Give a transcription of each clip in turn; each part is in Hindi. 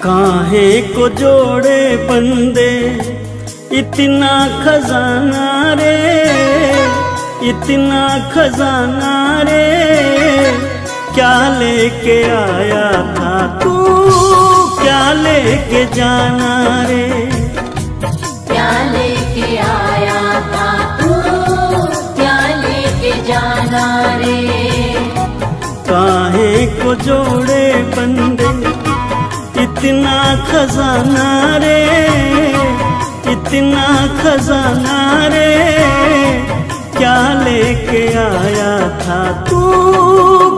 काहे को जोड़े बंदे इतना खजाना रे, इतना खजाना रे, क्या लेके आया था तू, क्या लेके जाना रे, क्या लेके आया था तू, क्या लेके जाना रे। काहे को जोड़े बंदे इतना खजाना रे, इतना खजाना रे, क्या लेके आया था तू,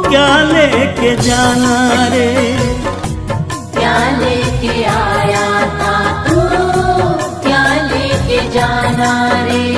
क्या लेके जाना रे, क्या लेके आया था तू, क्या लेके जाना रे।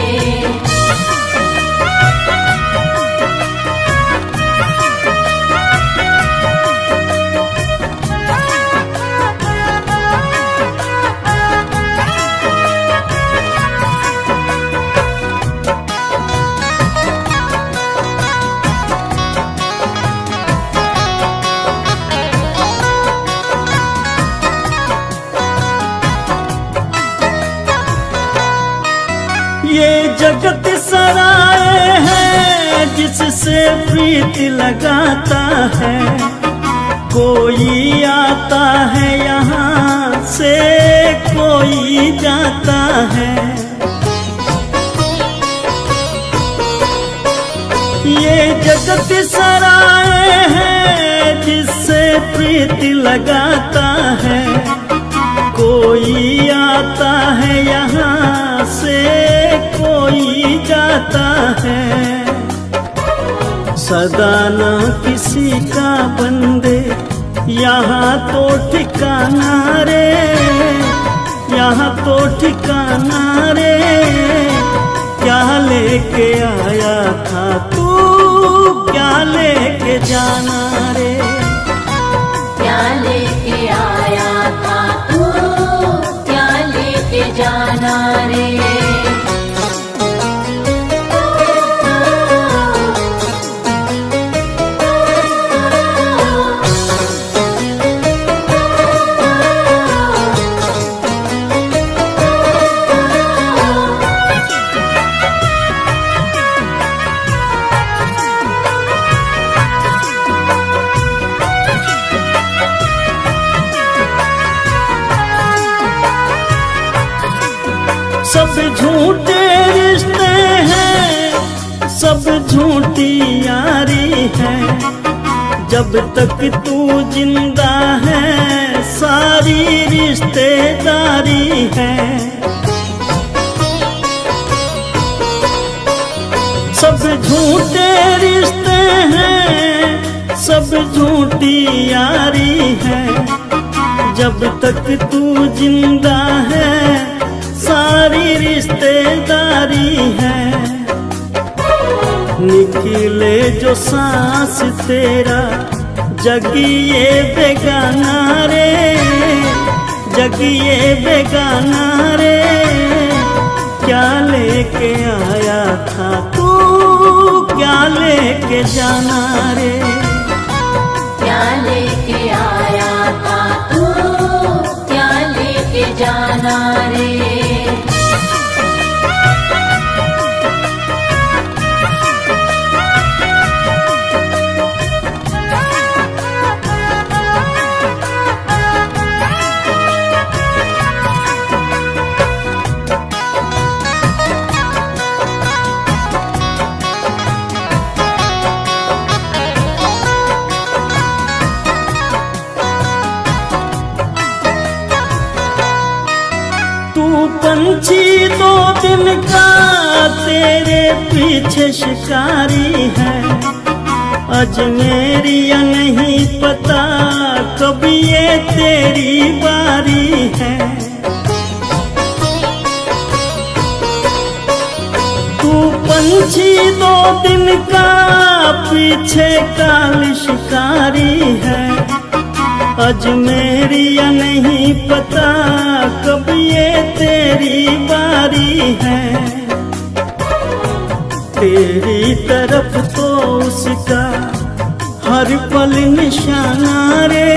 ये जगत सराय है जिससे प्रीति लगाता है, कोई आता है यहाँ से कोई जाता है। ये जगत सराय है जिससे प्रीति लगाता है, कोई आता है यहाँ से कोई जाता है। सदा ना किसी का बंदे यहाँ तो ठिकाना रे, यहाँ तो ठिकाना रे, क्या लेके आया था तू, क्या लेके जाना रे, क्या लेके आया था तू, क्या लेके जाना रे। सब झूठे रिश्ते हैं, सब झूठी यारी है, जब तक तू जिंदा है सारी रिश्तेदारी है। सब झूठे रिश्ते हैं, सब झूठी यारी है, जब तक तू जिंदा है सारी रिश्तेदारी है। निकले जो सांस तेरा जगिए बेगाना रे, जगिए बेगाना रे, क्या लेके आया था तू, क्या लेके जाना रे, क्या लेके आया था तू, क्या लेके जाना रे। पंछी दो दिन का तेरे पीछे शिकारी है, अजमेरिया नहीं पता कब ये तेरी बारी है। तू पंछी दो दिन का पीछे काल शिकारी है, अजमेरिया नहीं पता कब ये तेरी बारी है। तेरी तरफ तो उसका हर पल निशाना रे,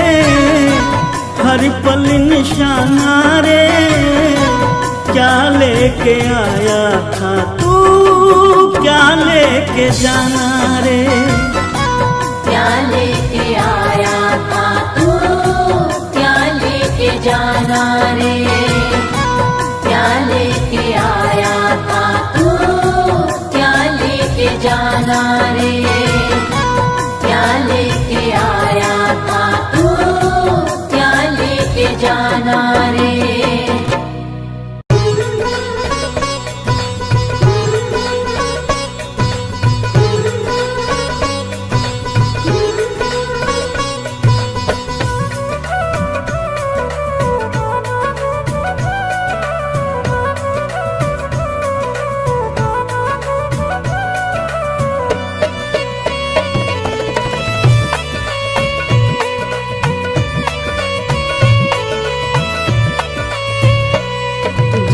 हर पल निशाना रे, क्या लेके आया था तू, क्या लेके जाना रे। क्या लेके आया था तू, क्या लेके जाना रे। क्या लेके आया था तू, क्या लेके जाना रे। क्या लेके आया था तू, क्या लेके जाना रे।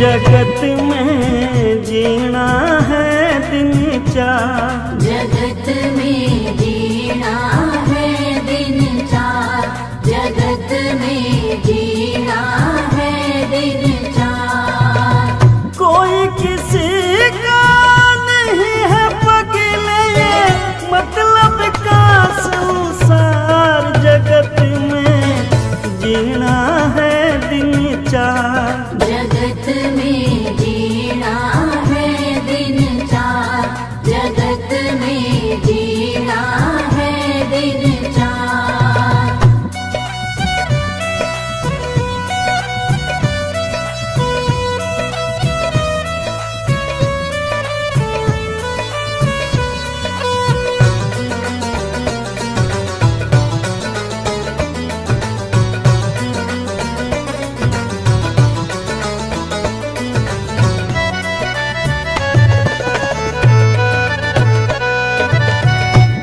जगत में जीना है दिन चार, जगत में जीना है दिन चार। जगत में जीना है दिन चार। कोई किसी का नहीं है पगले, मतलब का संसार। जगत में जीना है दिन चार, जगत में जीना है दिन चार। जगत में जीना है दिन चार।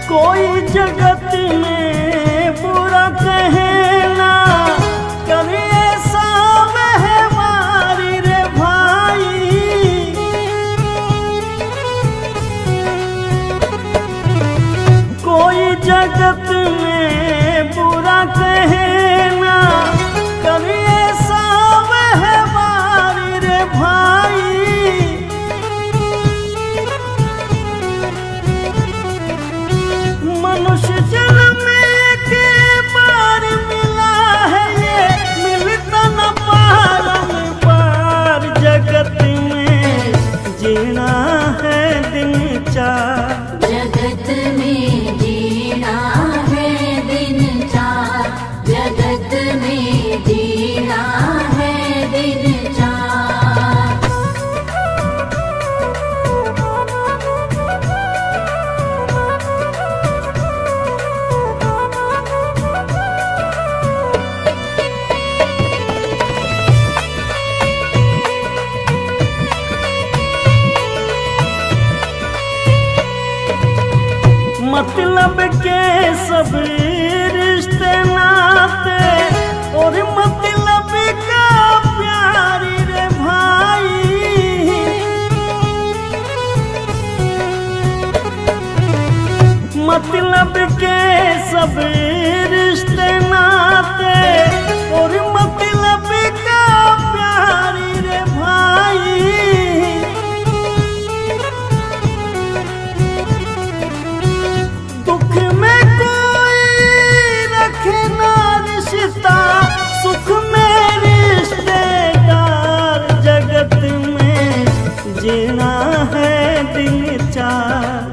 कोई जगत में बुरा कहना, कभी ऐसा व्यवहारी रे भाई। कोई जगत में बुरा कहना, कभी ऐसा व्यवहारी रे भाई। मनुष्य जन्म के बार मिला है ये, मिलता न पार। जगत में जीना है दिन चार, जगत में जीना है दिन चार। जगत में जीना है दिन चार। मतलब के सब रिश्ते नाते, और मतलब का प्यारी रे भाई। मतलब के सब रिश्ते नाते, और मतलब का प्यारी रे भाई। दुख में कोई रखे ना रिश्ता, सुख में रिश्तेदार। जगत में जीना है दिन चार,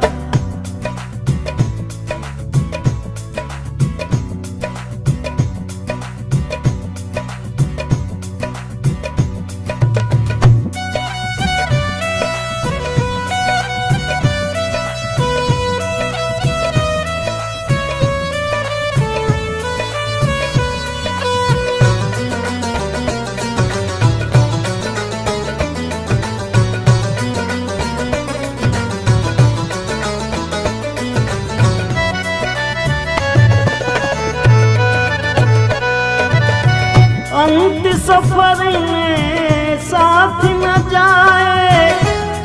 अंत सफर में साथ न जाए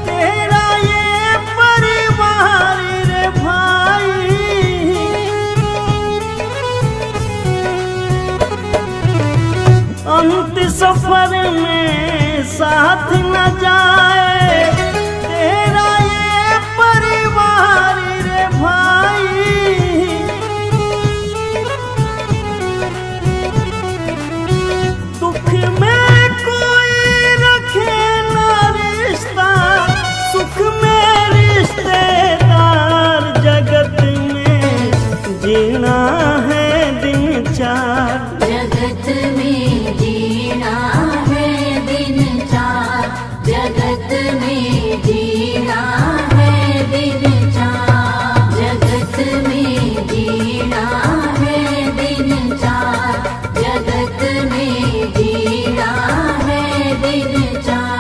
तेरा ये परिवार रे भाई। अंत सफर में साथ न जाए तेरा ये परिवार रे भाई। दुख में कोई रखे ना रिश्ता, सुख में रिश्तेदार, जगत में जीना है दिन चार। जगत में जीना है दिन चार, जगत में जीना है दिन चार, जगत में जीना है दिन चार, जगत में जीना है दिन चार।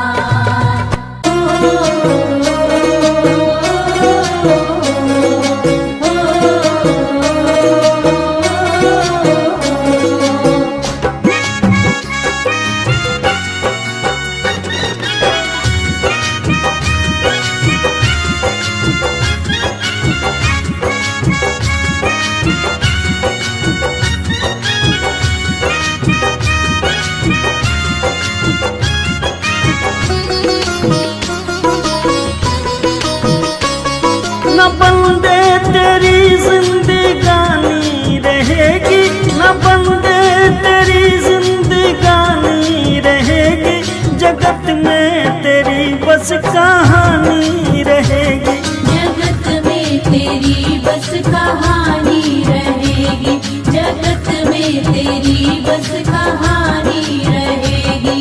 न बंदे तेरी जिंदगानी रहेगी, न बंदे तेरी जिंदगानी रहेगी, जगत में तेरी बस कहानी रहेगी। जगत में तेरी बस कहानी रहेगी, जगत में तेरी बस कहानी रहेगी।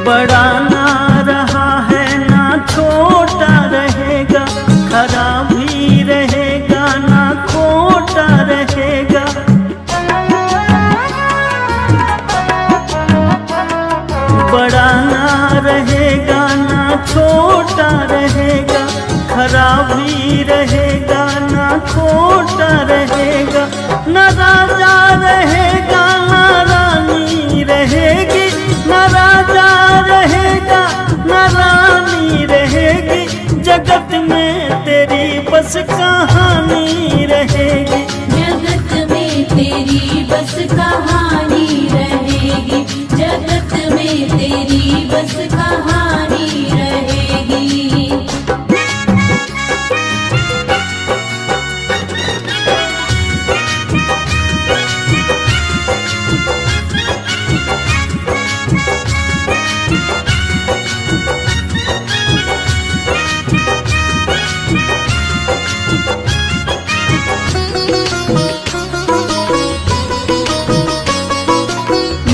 बड़ा ना रहा है ना छोटा रहेगा, खरा भी रहेगा ना खोटा रहेगा। बड़ा ना रहेगा ना छोटा रहेगा, खरा भी रहेगा ना खोटा रहेगा। न राजा रहेगा ना रानी रहेगी, न राजा रहेगा न रानी रहेगी, जगत में तेरी बस कहानी रहेगी। जगत में तेरी बस कहानी रहेगी, जगत में तेरी बस कहानी रहेगी।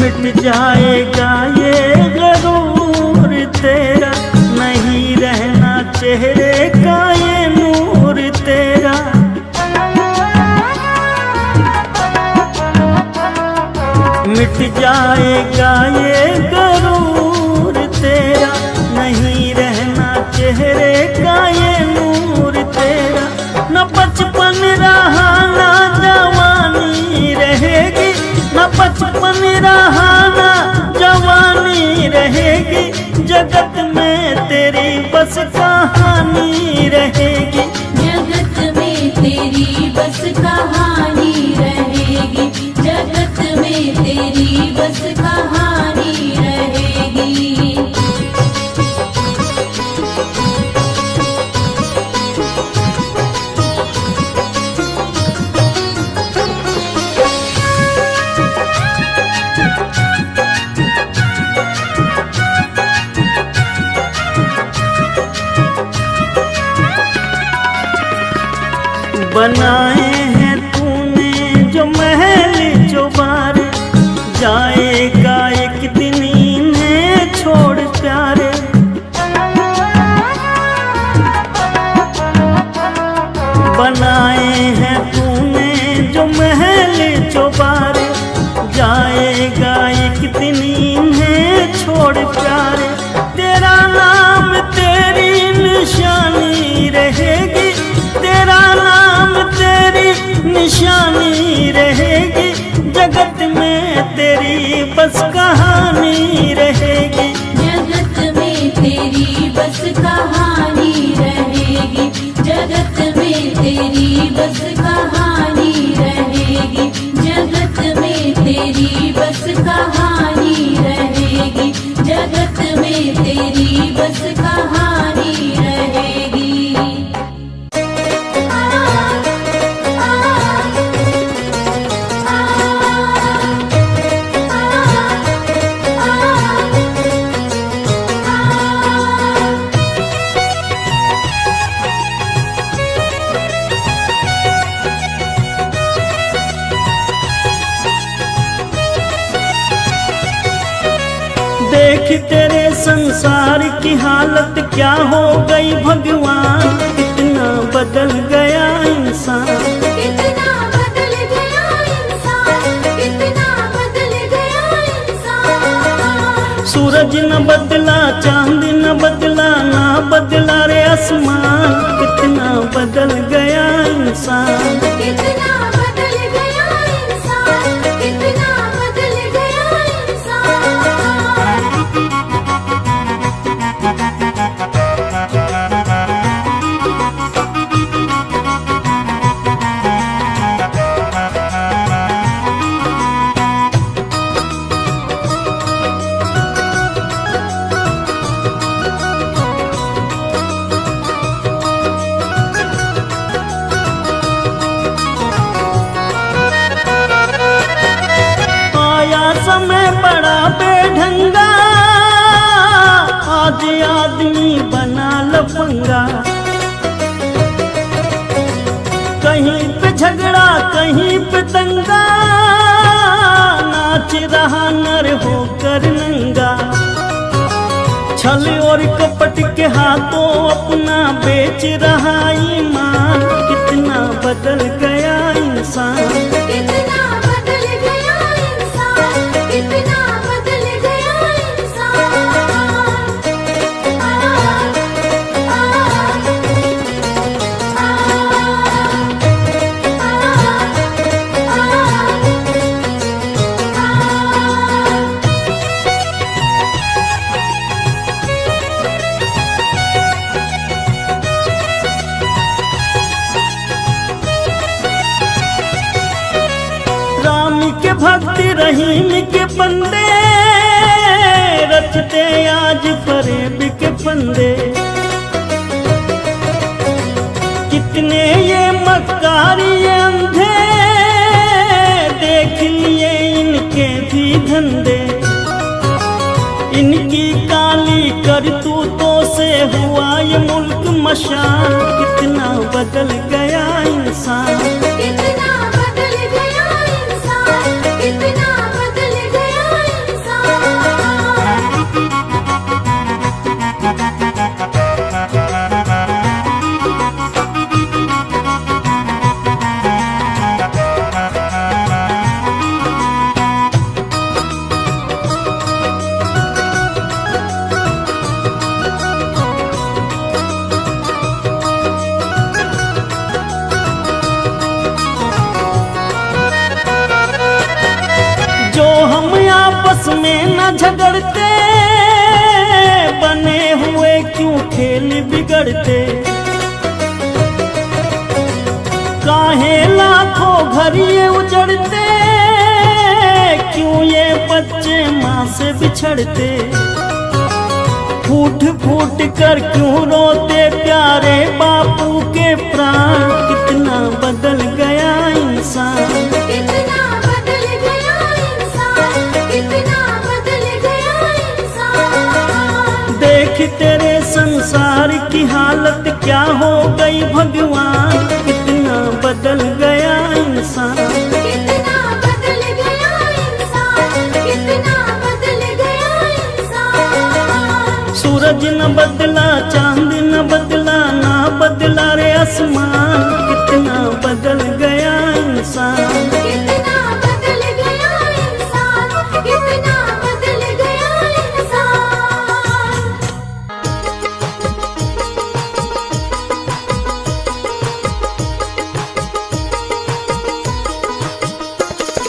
मिट जाएगा ये गरूर तेरा, नहीं रहना चेहरे का ये नूर तेरा। मिट जाएगा ये गरूर तेरा, नहीं रहना चेहरे का ये नूर तेरा। न बचपन रहा ना जवानी रहेगी, न बचपन रहा ना जवानी रहेगी, जगत में तेरी बस कहानी रहेगी। जगत में तेरी बस कहानी रहेगी, जगत में तेरी बस कहानी रहेगी। बनाए हैं तूने जो महल चौबार, जाएगा एक दिन इन्हें छोड़ प्यारे। बनाए हैं तूने जो महल चौबार, जाएगा एक दिन इन्हें छोड़ प्यारे। तेरा नाम तेरी निशानी रहेगी, तेरा नाम कहानी रहेगी, जगत में तेरी बस कहानी रहेगी, जगत में तेरी बस कहानी रहेगी। देख तेरे संसार की हालत क्या हो गई भगवान, कितना बदल गया इंसान, कितना बदल गया इंसान, कितना बदल गया इंसान। सूरज न बदला, चांद न बदला, ना बदला रे आसमान, कितना बदल गया इंसान। कितना बदल गया इंसान, कितना बदल गया इंसान। समय बड़ा बेढंगा, आज आदमी बना लफंगा, कहीं पे झगड़ा कहीं पे दंगा, नाच रहा नर होकर नंगा, छल और कपट के हाथों अपना बेच रहा ईमान, कितना बदल गया इंसान। कितना बदल गया इंसान, कितना बदल गया इंसान। राम के भक्ति रहीम के बंदे, रचते आज फरेब के फंदे, कितने ये मक्कारी ये अंधे, देख लिए इनके भी धंधे, इनकी काली करतूतों से हुआ ये मुल्क मशान, कितना बदल गया इंसान। कितना बदल गया इंसान, कितना बदल गया इंसान। जो हम आपस में न झगड़ते, बने हुए क्यों खेल बिगड़ते, काहे लाखों घर ये उजड़ते, क्यों ये बच्चे माँ से बिछड़ते, फूट फूट कर क्यों रोते प्यारे बापू के प्राण, कितना बदल गया इंसान। कितना बदल गया इंसान, कितना बदल गया इंसान। देख तेरे संसार की हालत क्या हो गई भगवान, कितना बदल गया इंसान। कितना बदल गया इंसान, कितना बदल गया इंसान। सूरज न बदला, चांद न बदला, ना बदला रे आसमान, कितना बदल गया इंसान। कितना बदल गया इंसान, कितना बदल गया इंसान।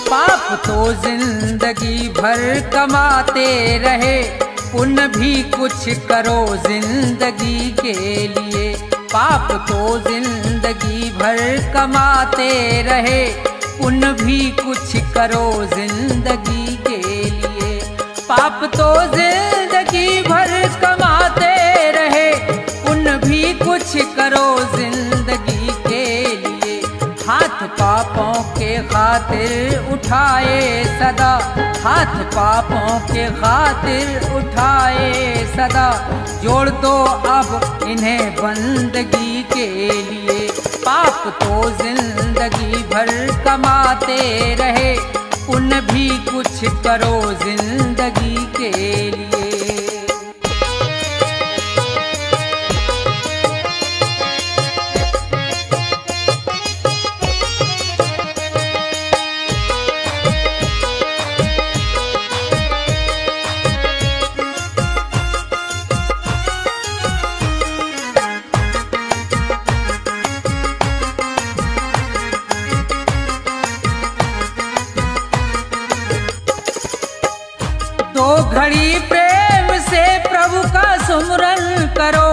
पाप तो जिंदगी भर कमाते रहे, पुण्य भी कुछ करो जिंदगी के लिए, पाप तो जिंदगी भर कमाते रहे, पुण्य भी कुछ करो जिंदगी के लिए। पाप तो जिंदगी भर कमाते रहे, पुण्य भी कुछ करो जिंदगी के लिए। हाथ पापों के खातिर उठाए सदा, हाथ पापों के खातिर उठाए सदा, जोड़ दो अब इन्हें बंदगी के लिए। पाप तो जिंदगी भर कमाते रहे, पुण्य भी कुछ करो जिंदगी के लिए। दो घड़ी प्रेम से प्रभु का सुमरन करो,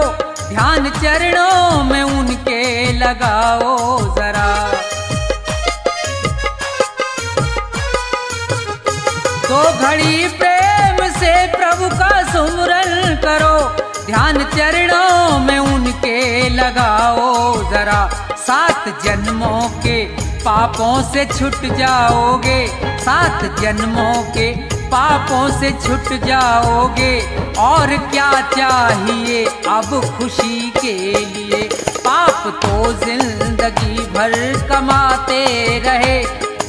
ध्यान चरणों में उनके लगाओ जरा। दो घड़ी प्रेम से प्रभु का सुमरन करो, ध्यान चरणों में उनके लगाओ जरा। 7 जन्मों के पापों से छूट जाओगे, 7 जन्मों के पापों से छूट जाओगे। और क्या चाहिए अब खुशी के लिए। पाप तो जिंदगी भर कमाते रहे,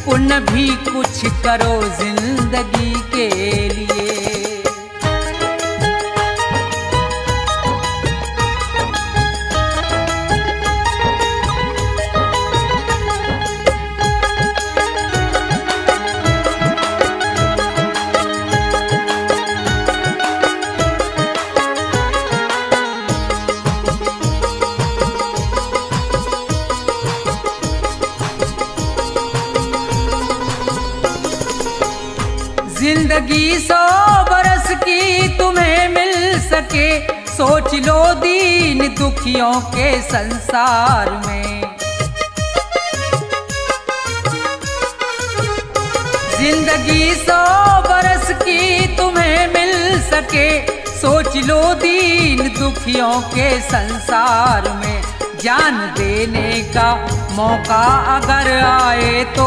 पुण्य भी कुछ करो जिंदगी के लिए। जिंदगी 100 बरस की तुम्हें मिल सके, सोच लो दीन दुखियों के संसार में। जिंदगी 100 बरस की तुम्हें मिल सके, सोच लो दीन दुखियों के संसार में। जान देने का मौका अगर आए तो,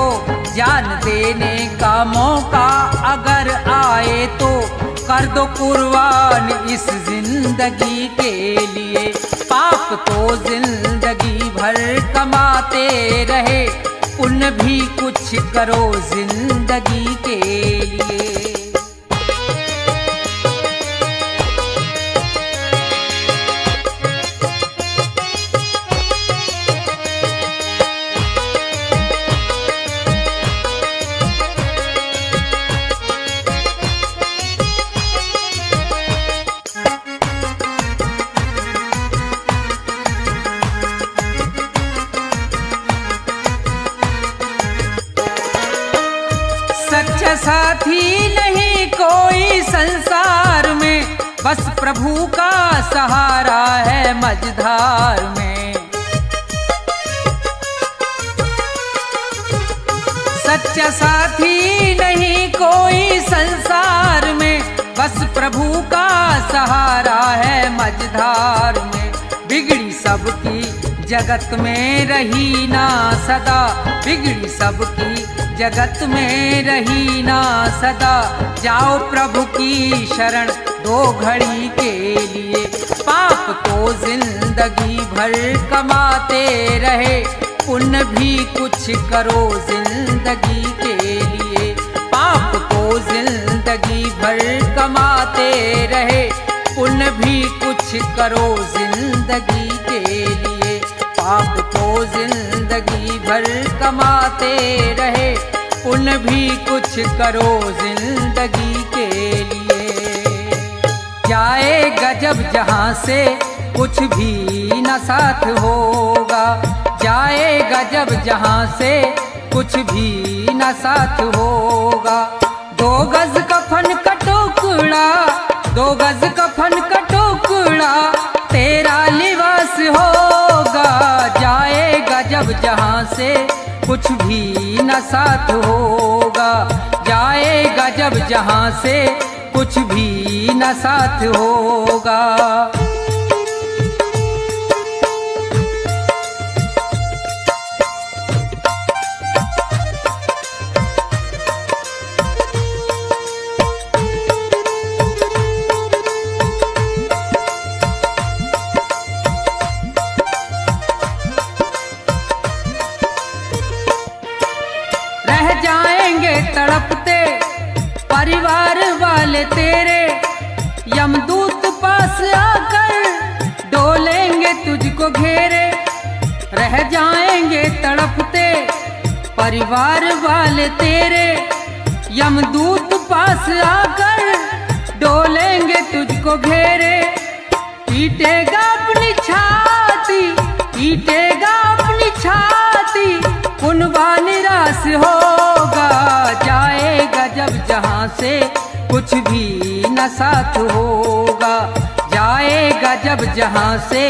जान देने का मौका अगर आए तो, कर दो कुर्बान इस जिंदगी के लिए। पाप तो जिंदगी भर कमाते रहे, पुण्य भी कुछ करो जिंदगी के लिए। सच्चा साथी नहीं कोई संसार में, बस प्रभु का सहारा है मझधार में। सच्चा साथी नहीं कोई संसार में, बस प्रभु का सहारा है मझधार में। बिगड़ी सबकी जगत में रही ना सदा, बिगड़ी सबकी जगत में रही ना सदा। जाओ प्रभु की शरण 2 घड़ी के लिए। पाप तो जिंदगी भर कमाते रहे, पुण्य भी कुछ करो जिंदगी के लिए। पाप तो जिंदगी भर कमाते रहे, पुण्य भी कुछ करो जिंदगी के लिए। पाप तो जिंदगी भर कमाते रहे, पुण्य भी कुछ करो जिंदगी के लिए। जाएगा जब जहाँ से कुछ भी न साथ होगा, जाएगा जब जहाँ से कुछ भी न साथ होगा। 2 गज कफन का टुकड़ा, 2 गज कफन का टुकड़ा तेरा लिबास होगा। कुछ भी न साथ होगा। जाएगा जब जहाँ से कुछ भी न साथ होगा। रह जाएंगे तड़पते परिवार वाले तेरे, यमदूत पास आकर डोलेंगे तुझको घेरे। रह जाएंगे तड़पते परिवार वाले तेरे, यमदूत पास आकर डोलेंगे तुझको घेरे। पीटेगा अपनी छाती, पीटेगा अपनी छाती, उनवा निराश होगा। जाएगा जब जहाँ से कुछ भी न साथ होगा। जाएगा जब जहाँ से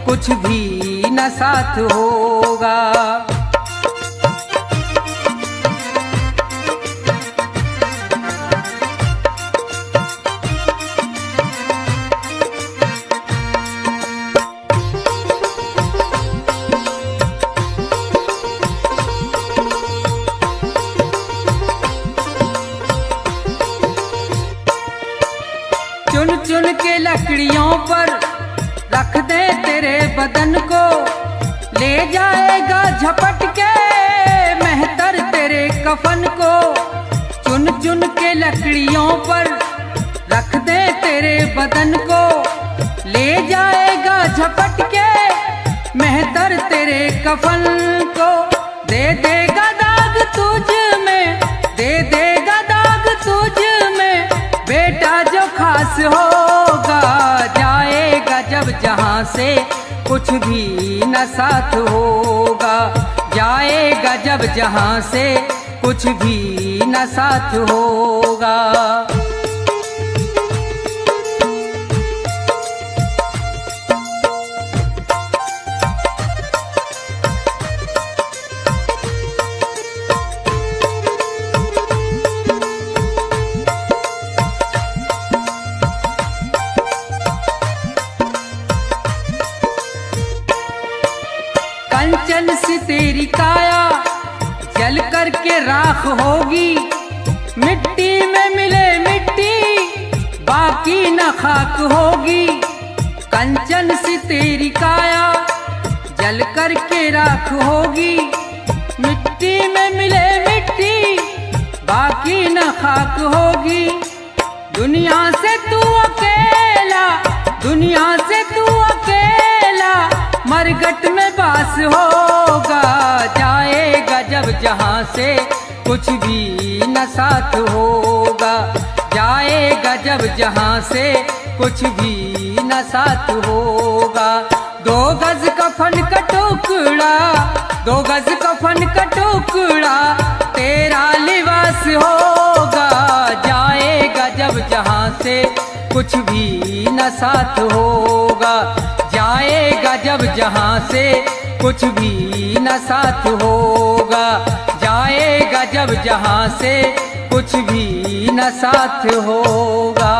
कुछ भी न साथ होगा। चुन चुन के लकड़ियों पर रख दे तेरे बदन को, ले जाएगा झपट के मेहतर तेरे कफन को। चुन चुन के लकड़ियों पर रख दे तेरे बदन को, ले जाएगा झपट के मेहतर तेरे कफन को। दे देगा दाग तुझ में, दे देगा दाग तुझ में, बेटा जो खास होगा। जाएगा जब जहाँ से कुछ भी न साथ होगा। जाएगा जब जहाँ से कुछ भी न साथ होगा। कंचन सी तेरी काया जल करके राख होगी। मिट्टी में मिले मिट्टी बाकी न खाक होगी। कंचन सी तेरी काया जल करके राख होगी। मिट्टी में मिले मिट्टी बाकी न खाक होगी। दुनिया से तू अकेला, दुनिया से तू अकेला मरघट में बास होगा। जाएगा जब जहाँ से कुछ भी न साथ होगा। जाएगा जब जहाँ से कुछ भी न साथ होगा। 2 गज कफन का टुकड़ा, 2 गज कफन का टुकड़ा तेरा लिबास होगा। जाएगा जब जहाँ से कुछ भी न साथ होगा। जाएगा जब जहाँ से कुछ भी न साथ होगा। जाएगा जब जहाँ से कुछ भी न साथ होगा।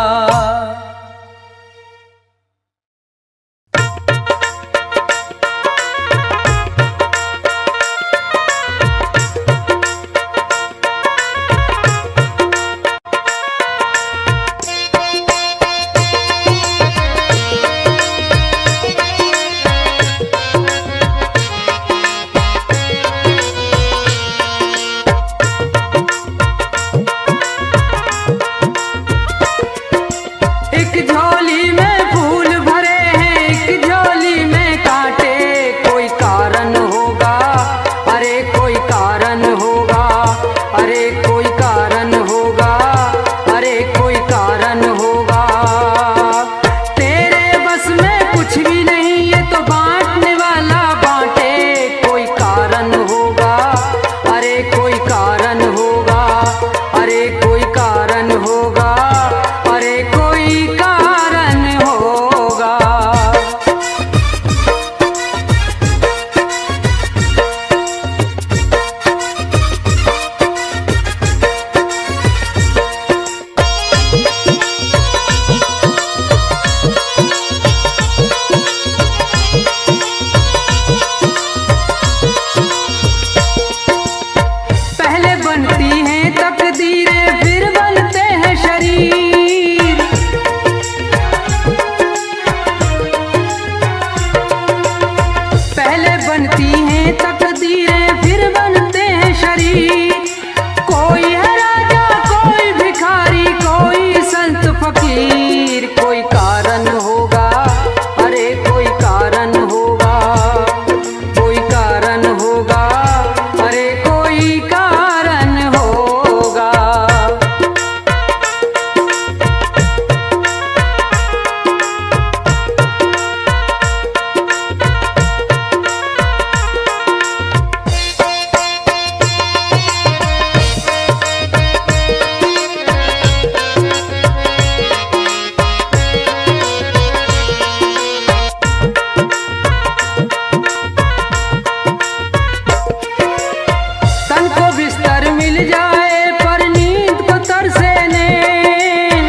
तन को बिस्तर मिल जाए पर नींद को तरसे नैन।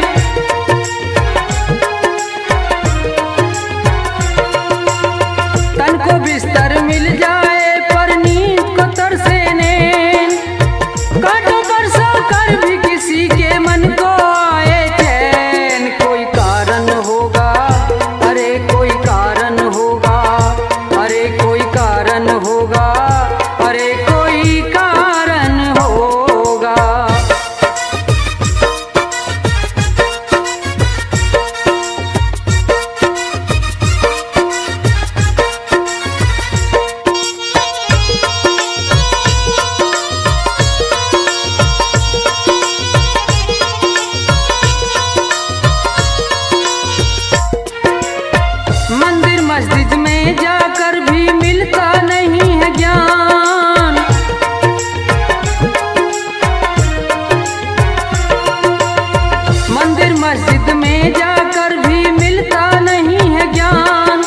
तन को बिस्तर मिल जाए पर नींद को तरसे नैन। कांटों पर सोकर भी किसी के मन को आए चैन। कोई कारण होगा, अरे कोई कारण होगा, अरे कोई कारण होगा, अरे कोई कारण होगा। मंदिर मस्जिद में जाकर भी मिलता नहीं है ज्ञान। मंदिर मस्जिद में जाकर भी मिलता नहीं है ज्ञान।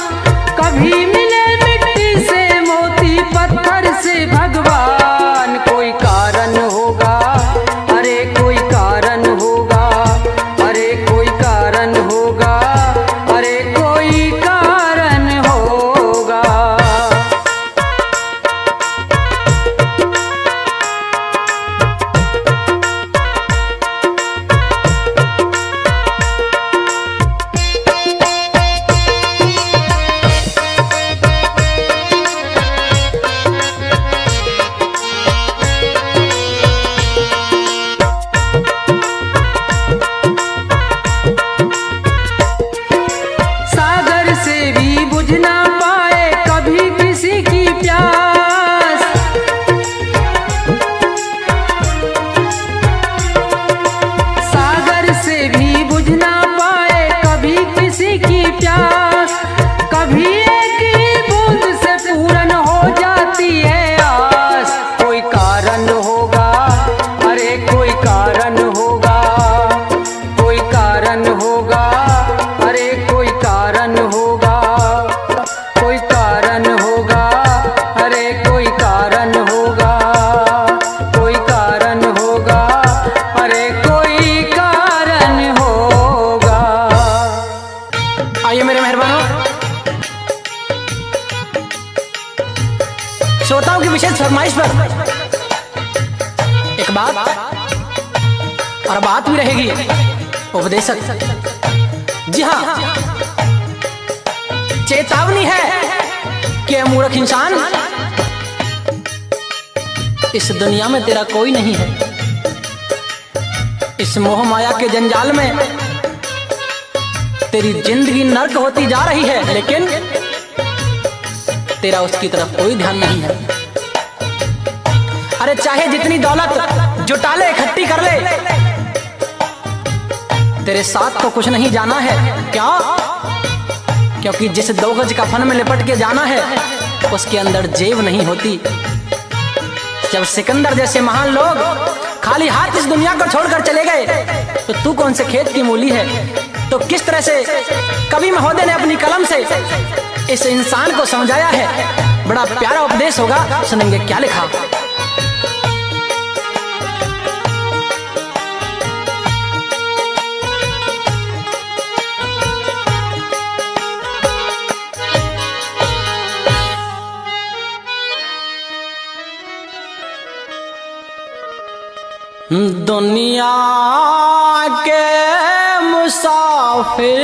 कभी मिले मिट्टी से मोती, पत्थर से भगवान। कोई कारण होगा, अरे कोई कारण होगा, अरे कोई कारण होगा, अरे कोई कारण होगा। सागर से भी बुझ ना पाए कभी किसी की प्यास। सागर से भी बुझ ना पाए कभी किसी की प्यास। कभी एक ही बूंद से पूर्ण हो जाती है आस। कोई कारण होगा, अरे कोई कारण होगा, कोई कारण होगा, अरे कोई कारण होगा, कोई कारण होगा, अरे कोई कारण होगा, कोई कारण होगा, अरे कोई कारण होगा। आइए मेरे मेहरबानों, श्रोताओं की विशेष फरमाइश पर एक बात और बात भी रहेगी उपदेशक। जी हाँ, चेतावनी है कि मूर्ख इंसान, इस दुनिया में तेरा कोई नहीं है। इस मोह माया के जंजाल में तेरी जिंदगी नर्क होती जा रही है, लेकिन तेरा उसकी तरफ कोई ध्यान नहीं है। अरे चाहे जितनी दौलत जुटा ले, इकट्ठी कर ले, तेरे साथ तो कुछ नहीं जाना है। क्या? क्योंकि जिस 2 गज का फन में लिपट के जाना है, उसके अंदर जेब नहीं होती। जब सिकंदर जैसे महान लोग खाली हाथ इस दुनिया को छोड़कर चले गए, तो तू कौन से खेत की मूली है? तो किस तरह से कवि महोदय ने अपनी कलम से इस इंसान को समझाया है। बड़ा प्यारा उपदेश होगा, सुनेंगे क्या लिखा। दुनिया के मुसाफिर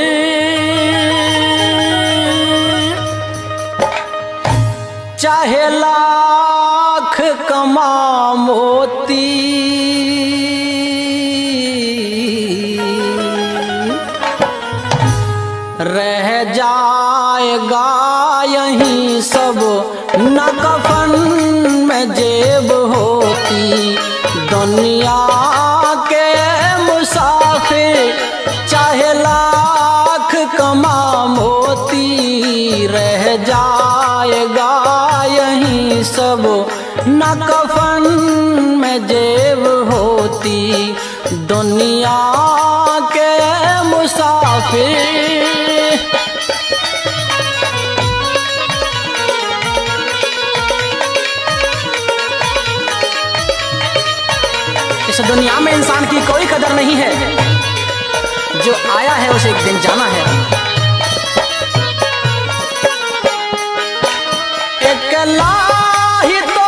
चाहे लाख कमा मोती, रह जाएगा यहीं सब न कफन में जेब होती। दुनिया के मुसाफिर चाहे लाख कमा मोती, रह जाएगा यहीं सब न कफन में जेब होती। दुनिया के मुसाफिर इस दुनिया में इंसान की कोई कदर नहीं है, जो आया है उसे एक दिन जाना है। अकेला ही तो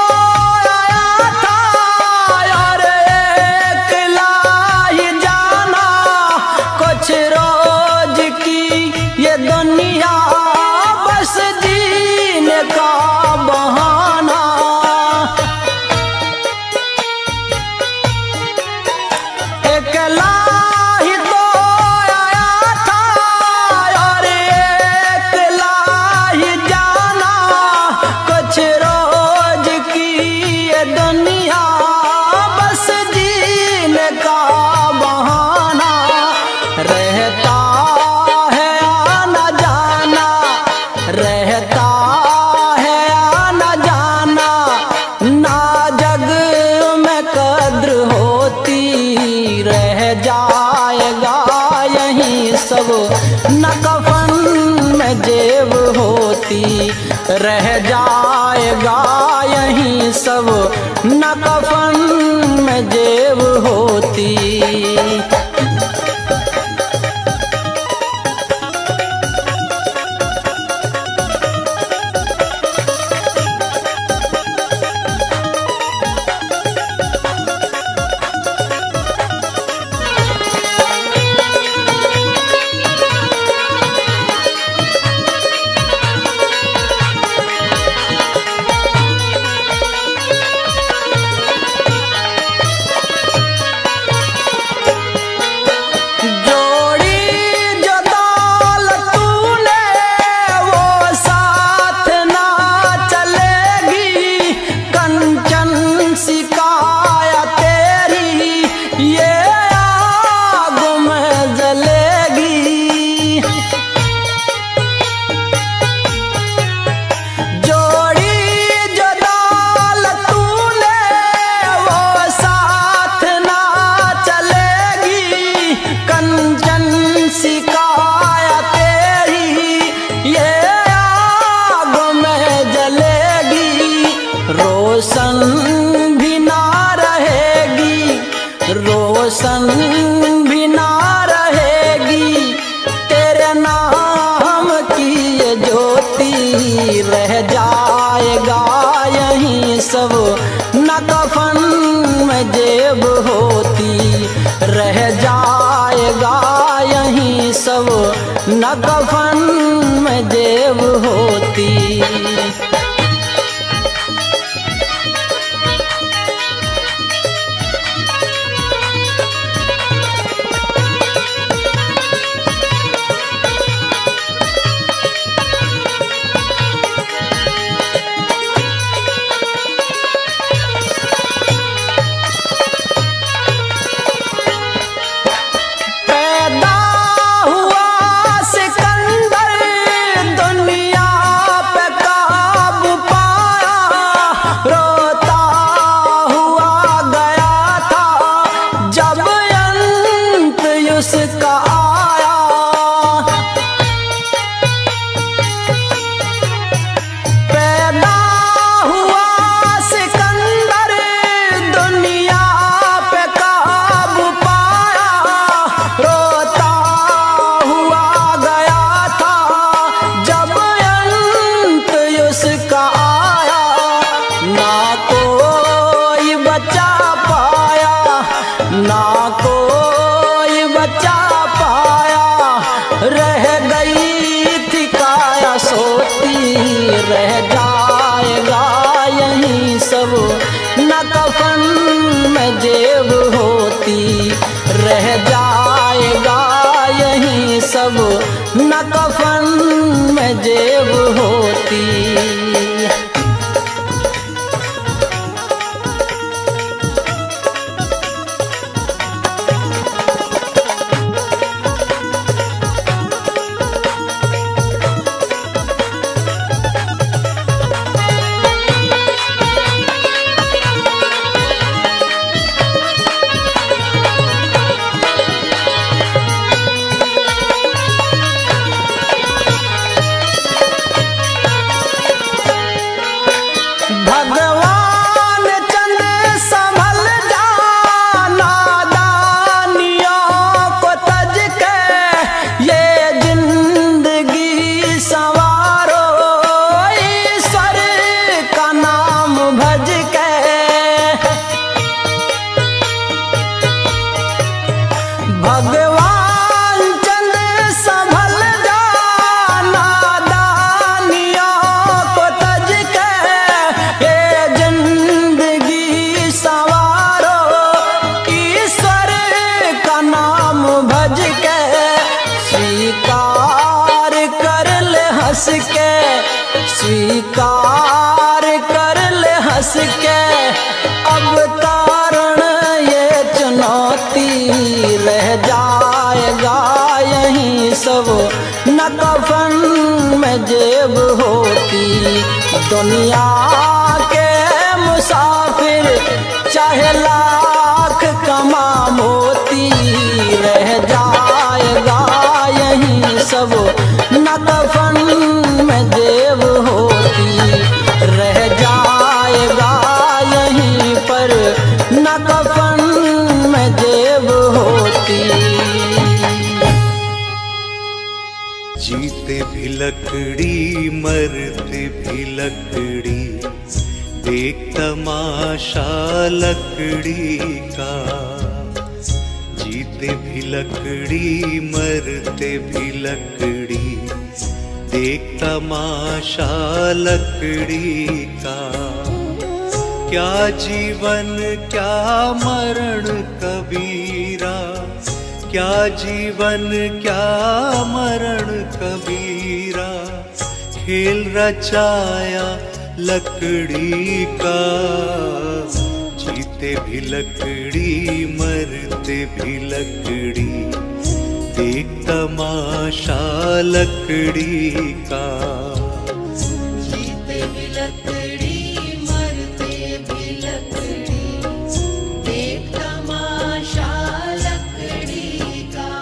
आया था और अकेला ही जाना, कुछ रोज की ये दुनिया बस जीने का बहाना। अकेला ही तो आया था और अकेला ही जाना, कुछ रोज की ये दुनिया बस जीने का बहाना। रहता है आना जाना, रहता है आना जाना, ना जग में कद्र होती, रह जाएगा यहीं सब, न कफन में जेब होती, रह जाएगा यहीं सब, न कफन में जेब होती। रोशन भी ना रहेगी, रोशन भी ना रहेगी, तेरे नाम की ये ज्योति, रह जाएगा यहीं सब, न कफन में जेब होती, रह जाएगा यहीं सब, न कफन में जेब होती। दुनिया के मुसाफिर चाहे लाख कमा मोती, रह जाएगा यहीं सब न कफन में जेब होती, रह जाएगा यहीं पर न कफन में जेब होती। जीते भी लकड़ी मरते भी लकड़ी, देख तमाशा लकड़ी का। जीते भी लकड़ी मरते भी लकड़ी, देख तमाशा लकड़ी का। क्या जीवन क्या मरण कबीरा, क्या जीवन क्या मरण कबीरा, खेल रचाया लकड़ी का। जीते भी लकड़ी मरते भी लकड़ी, देख तमाशा लकड़ी का। जीते भी लकड़ी मरते भी लकड़ी, देख तमाशा लकड़ी का।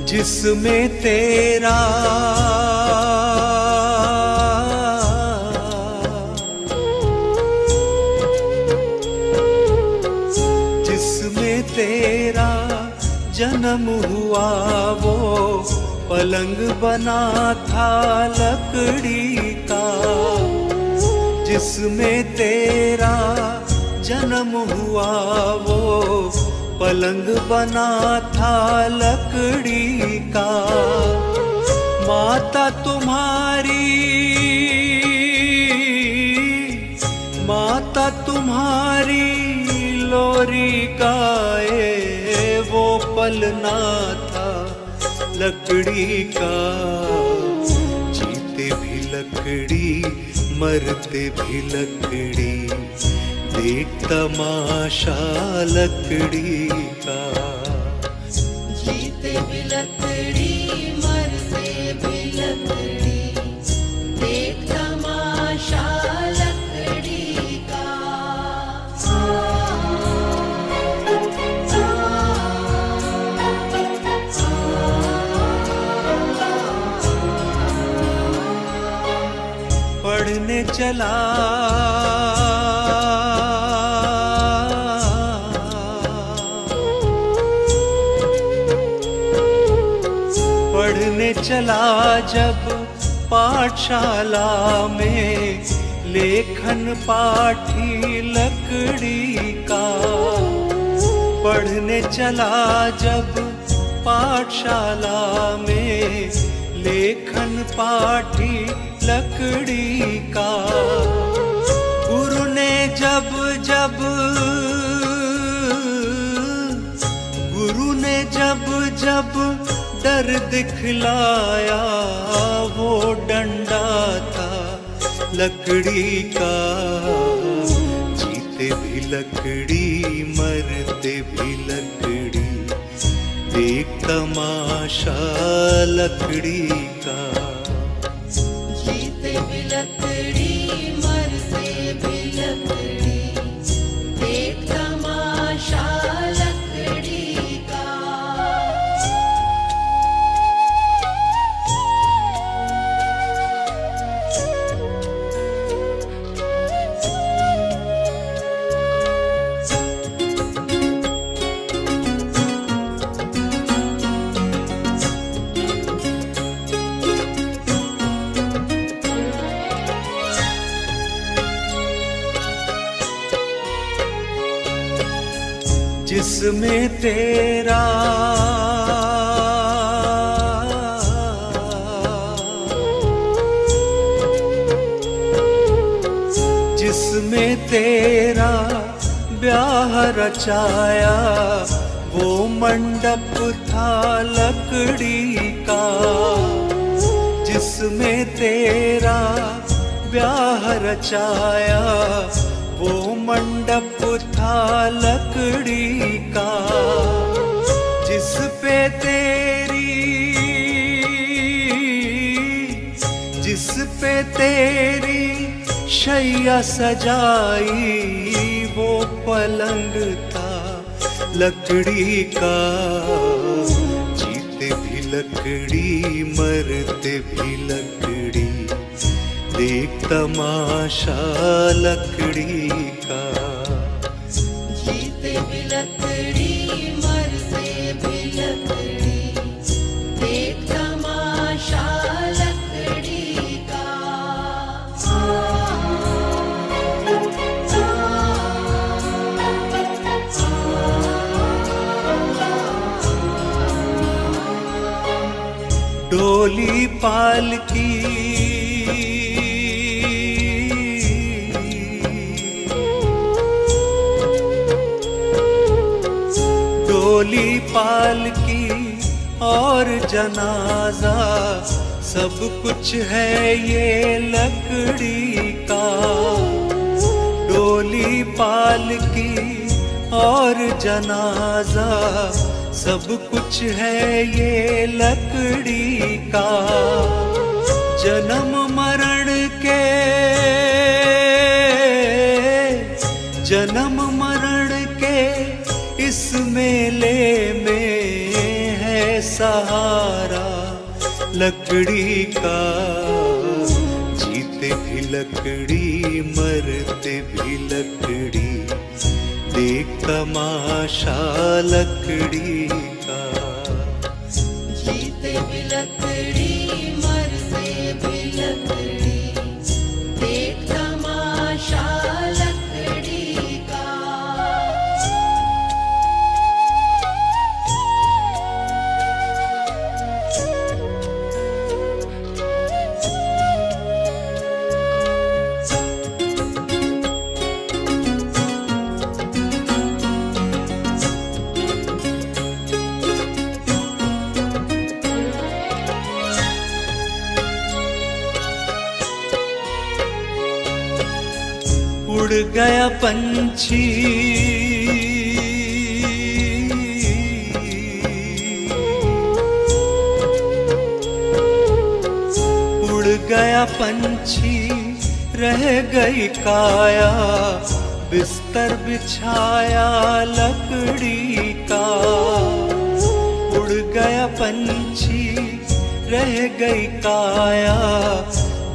जिसमें तेरा जिसमें तेरा जन्म हुआ वो पलंग बना था लकड़ी का। जिसमें तेरा जन्म हुआ वो पलंग बना था लकड़ी का। माता तुम्हारी लोरी गाए, वो पलना था लकड़ी का। जीते भी लकड़ी मरते भी लकड़ी, देख तमाशा लकड़ी का। जीते भी लकड़ी मरते भी लकड़ी, देख तमाशा लकड़ी का। पढ़ने चला पढ़ने चला जब पाठशाला में, लेखन पाठी लकड़ी का। पढ़ने चला जब पाठशाला में, लेखन पाठी लकड़ी का। गुरु ने जब डर दिखलाया, वो डंडा था लकड़ी का। जीते भी लकड़ी मरते भी लकड़ी, देख तमाशा लकड़ी का। जीते भी लकड़ी मरते भी लकड़ी, देख तमाशा लकड़ी का। जिसमें तेरा जिसमें तेरा रचाया वो मंडप था लकड़ी का, जिसमें तेरा ब्याह रचाया वो मंडप था लकड़ी का, जिस पे तेरी शैया सजाई वो पलंग था लकड़ी का। जीते भी लकड़ी मरते भी लकड़ी, देख तमाशा लकड़ी का। जीते भी लकड़ी मरते भी लकड़ी, देख तमाशा लकड़ी का। डोली पालकी डोली पालकी और जनाजा सब कुछ है ये लकड़ी का। डोली पालकी और जनाजा सब कुछ है ये लकड़ी का। जन्म मरण के इस मेले में है सहारा लकड़ी का। जीते भी लकड़ी मरते भी लकड़ी, देख तमाशा लकड़ी का। जीते भी लकड़ी मरते भी लकड़ी, देख तमाशा लकड़ी का। उड़ गया पंछी उड़ गया पंछी, रह गई काया बिस्तर बिछाया लकड़ी का। उड़ गया पंछी, रह गई काया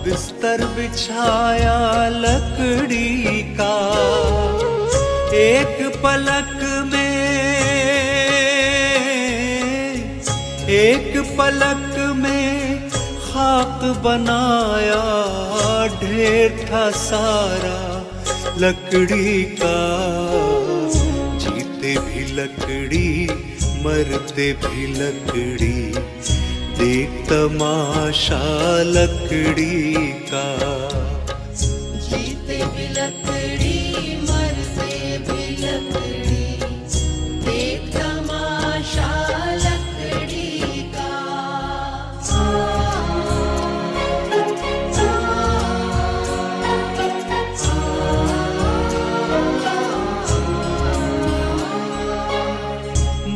बिस्तर बिछाया लकड़ी का। एक पलक में खाक बनाया ढेर था सारा लकड़ी का। जीते भी लकड़ी मरते भी लकड़ी, देख तमाशा लकड़ी का। जीते भी लकड़ी मरते भी लकड़ी, देख तमाशा लकड़ी का।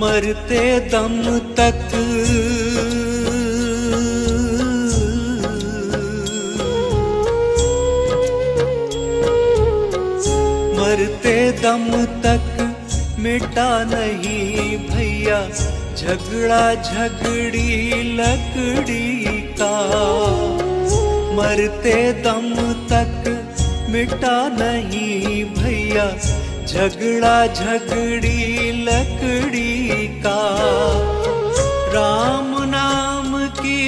मरते दम तक मरते दम तक मिटा नहीं भैया झगड़ा झगड़ी लकड़ी का। मरते दम तक मिटा नहीं भैया झगड़ा झगड़ी लकड़ी का। राम नाम की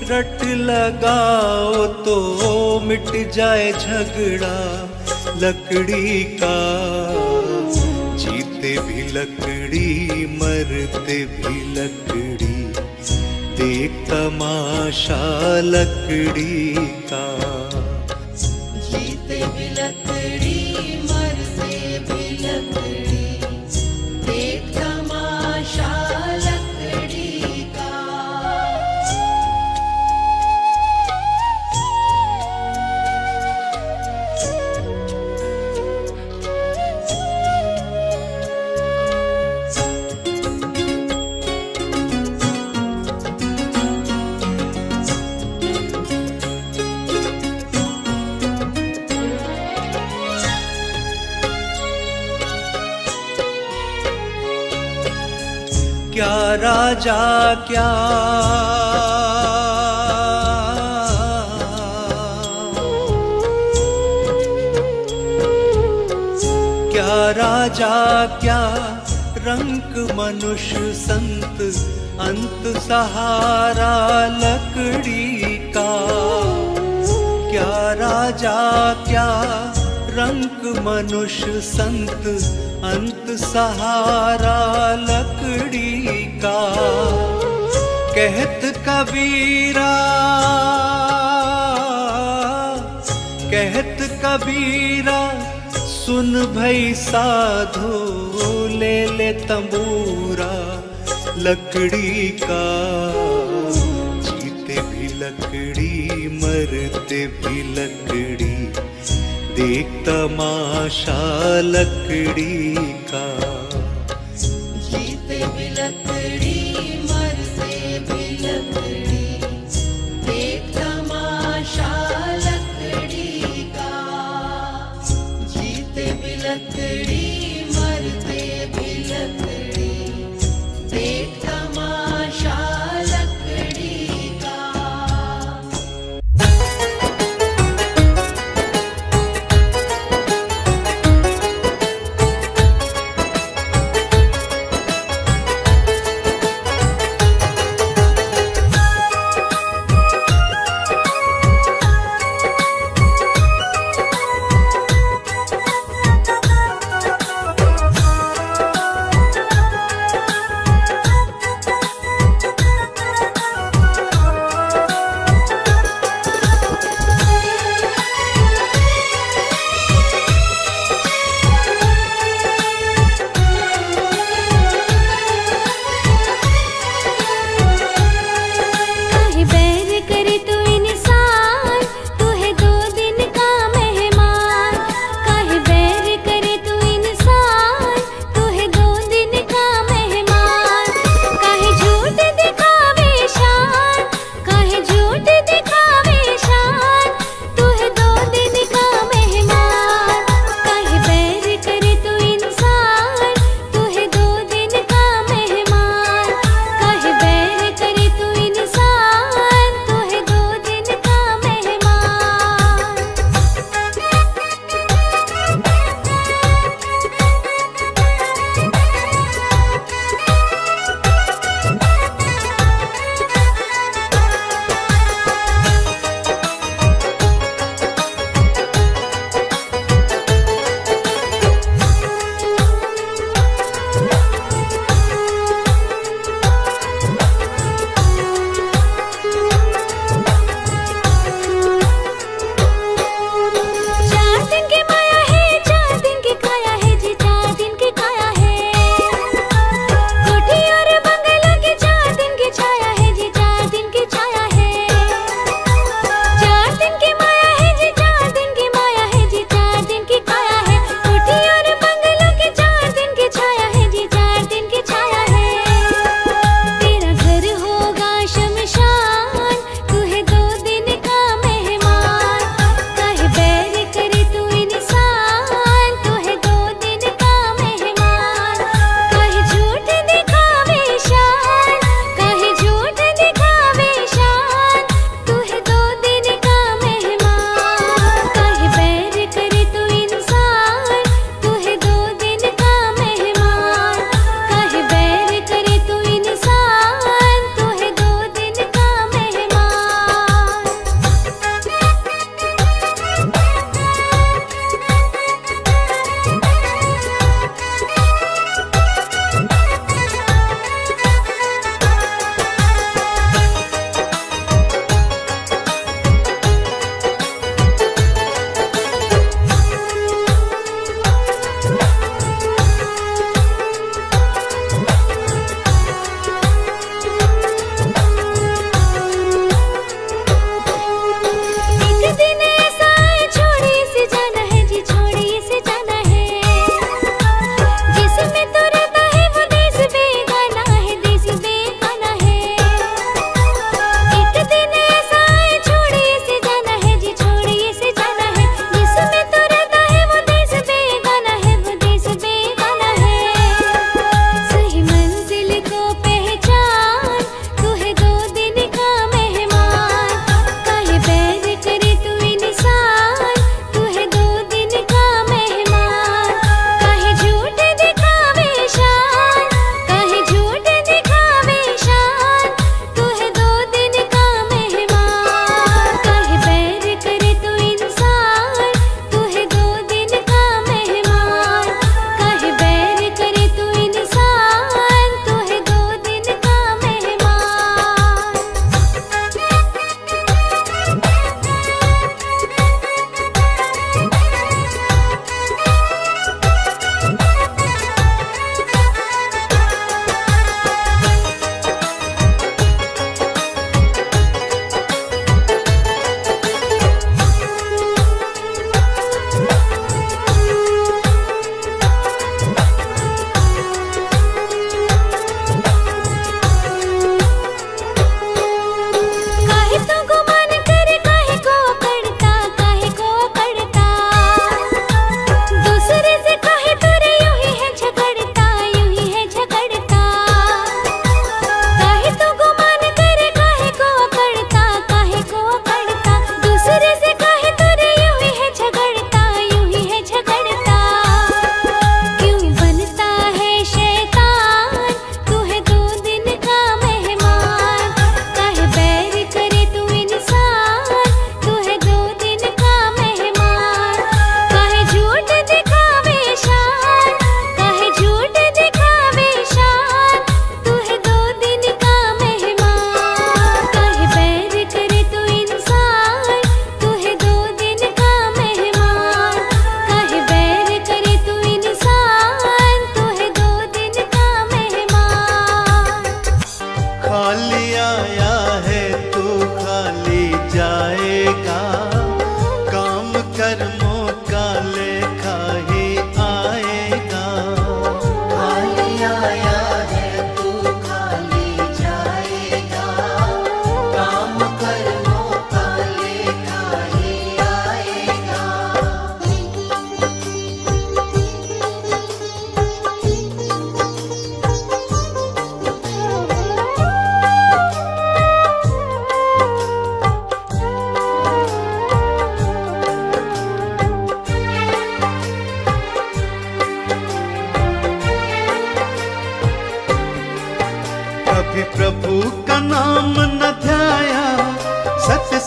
रट लगाओ तो मिट जाए झगड़ा लकड़ी का। जीते भी लकड़ी मरते भी लकड़ी, देख तमाशा लकड़ी का। क्या राजा क्या क्या राजा क्या रंक मनुष्य संत अंत सहारा लकड़ी का। क्या राजा क्या रंक मनुष्य संत अंत सहारा लकड़ी का। कहत कबीरा कहत कबीरा सुन भई साधो ले ले तंबूरा लकड़ी का। जीते भी लकड़ी मरते भी लकड़ी देख तमाशा लकड़ी का। जीते भी लकड़ी मरते भी लकड़ी देख तमाशा लकड़ी का। जीते भी लकड़ी मरते भी लकड़ी देख तमाशा लकड़ी का।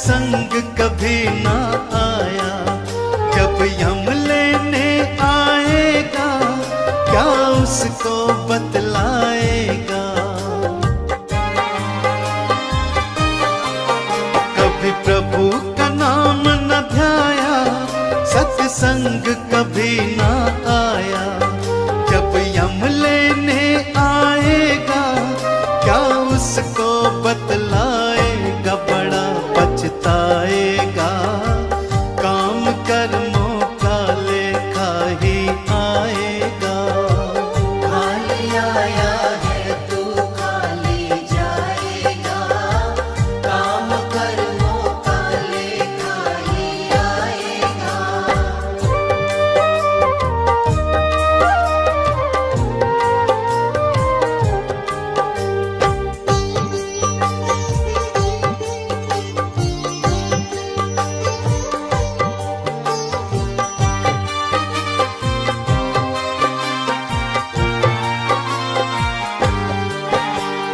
सत्संग कभी ना आया, जब यम लेने आएगा क्या उसको बतलाएगा। कभी प्रभु का नाम न ध्याया, सत्संग कभी ना आया, जब यम लेने आएगा क्या उसको बतलाएगा। बड़ा पछताएगा, काम कर्मों का लेखा ही आएगा। खाली आया है तू खाली जाएगा, काम कर्मों का लेखा ही आएगा।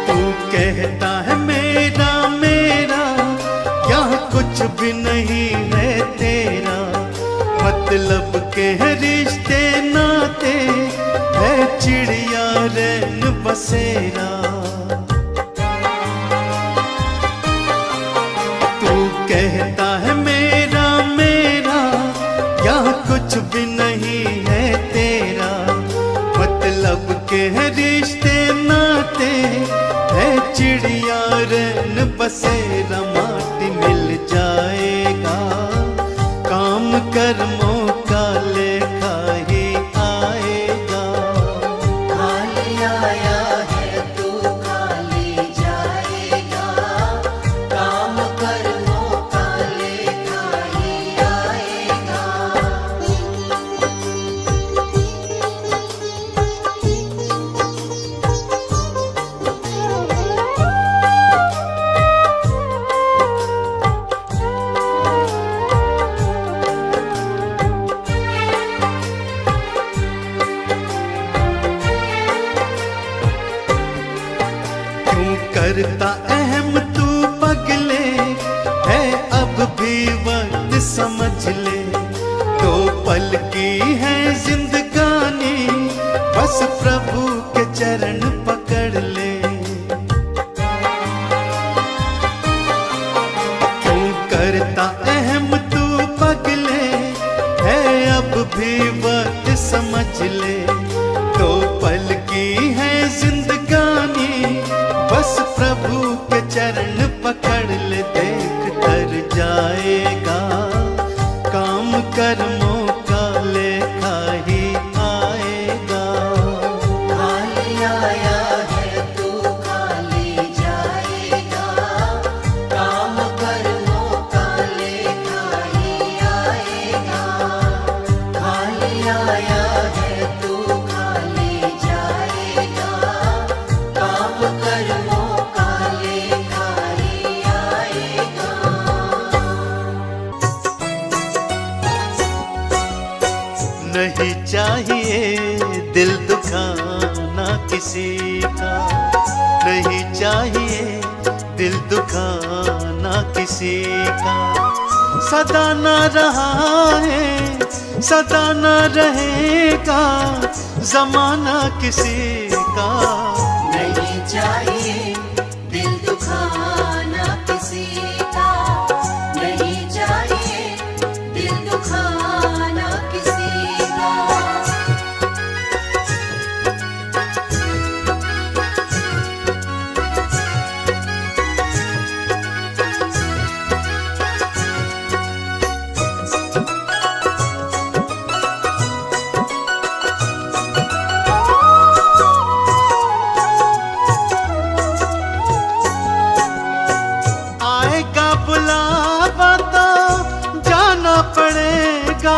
तू कहता है मेरा मेरा, यहाँ कुछ भी नहीं है तेरा। मतलब के है रिश्ते नाते, है चिड़िया रैन बसेरा। तू कहता है मेरा मेरा, यहाँ कुछ भी नहीं है तेरा। मतलब के है रिश्ते नाते, है चिड़िया रैन बसेरा। माटी मिल जाएगा, काम कर्मों का लेखा ही आएगा। खाली आया है तू खाली जाएगा, काम कर्मों का लेखा ही आएगा। क्यों करता अहम तू पगले, है अब भी वक्त समझ ले। दो पल की है जिंदगानी, बस प्रभु के चरण पकड़ ले। क्यों करता अहम तू पगले, है अब भी वक्त समझ ले। दो पल की है जिंदगानी, बस प्रभु के चरण पकड़ ले। देख कर जाएगा, काम कर्मों का लेखा ही आएगा। खाली आया है तू खाली जाएगा, काम कर्मों का लेखा ही आएगा। खाली आया है तू खाली जाएगा, काम कर्मों का लेखा ही आएगा। नहीं चाहिए दिल दुखाना किसी का, नहीं चाहिए दिल दुखाना किसी का। सदा न रहा है, सदा न रहेगा जमाना किसी का। नहीं चाहिए दिल दुखाना किसी का, नहीं चाहिए दिल दुखाना किसी का। आएगा बुलावा तो जाना पड़ेगा,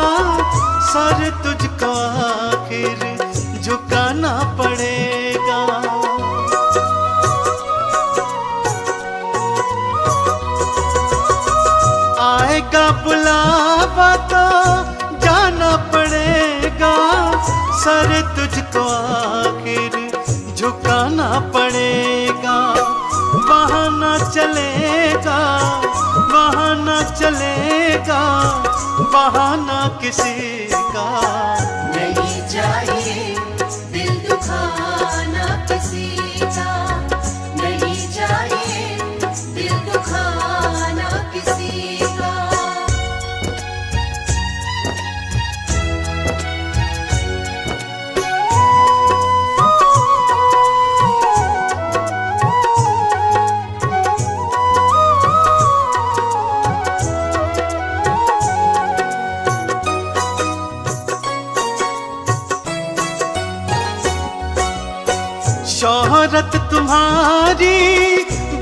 सर तुझको आखिर झुकाना पड़ेगा। आएगा बुलावा तो जाना पड़ेगा, सर तुझको आखिर झुकाना पड़ेगा। बहाना चलेगा, बहाना चलेगा, बहाना किसी का नहीं चाहिए दिल दुखाना किसी का, नहीं चाहिए दिल दुखाना किसी का। शोहरत तुम्हारी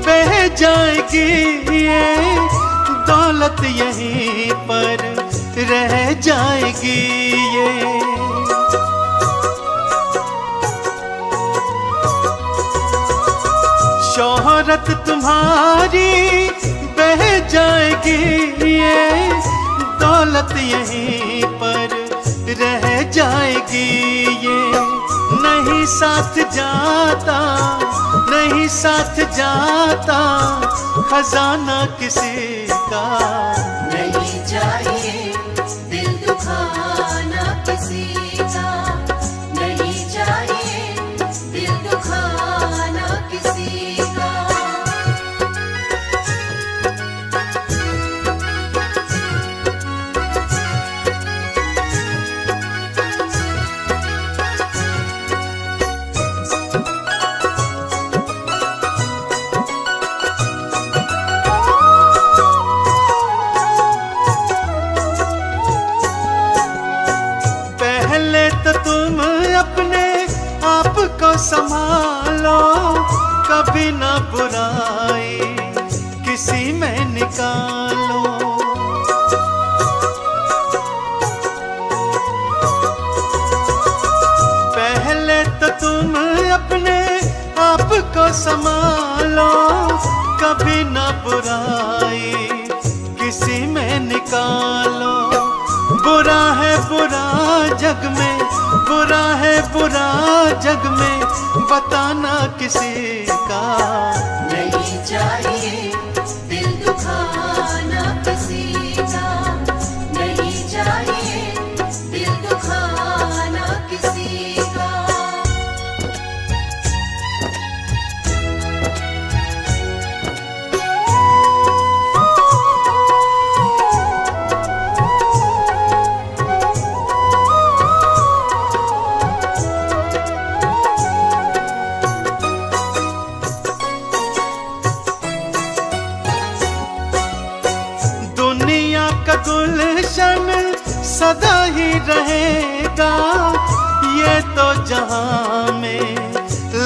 बह जाएगी, ये दौलत यहीं पर रह जाएगी। ये शोहरत तुम्हारी बह जाएगी, ये दौलत यहीं पर रह जाएगी। ये नहीं साथ जाता, नहीं साथ जाता खजाना किसी का। नहीं चाहिए दिल दुखाना किसी का, नहीं चाहिए दिल दुखाना किसी का। संभालो, कभी ना बुराई किसी में निकालो। पहले तो तुम अपने आप को संभालो, कभी ना बुराई किसी में निकालो। बुरा है बुरा जग में, बुरा है बुरा जग में बताना किसी का। नहीं चाहिए दिल दुखाना किसी का, नहीं चाहिए दिल दुखाना किसी का। गुलशन सदा ही रहेगा, ये तो जहां में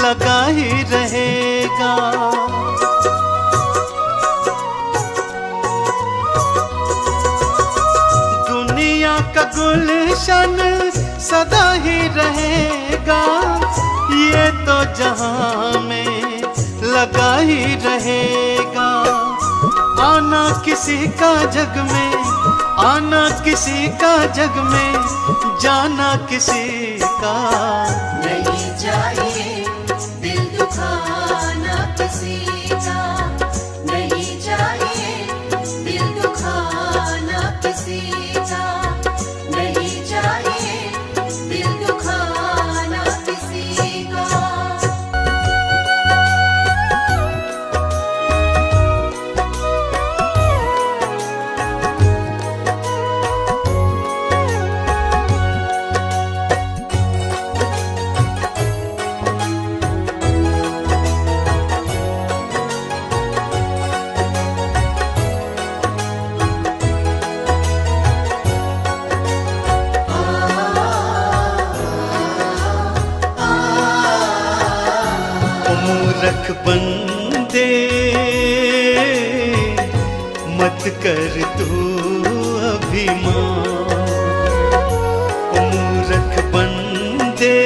लगा ही रहेगा। दुनिया का गुलशन सदा ही रहेगा, ये तो जहां में लगा ही रहेगा। आना किसी का जग में, आना किसी का जग में, जाना किसी का। नहीं चाहिए दिल दुखाना किसी का, नहीं चाहिए दिल दुखाना किसी का, नहीं चाहिए दिल दुखाना किसी का। मूर्ख बंदे मत कर तू अभिमान। मूर्ख बंदे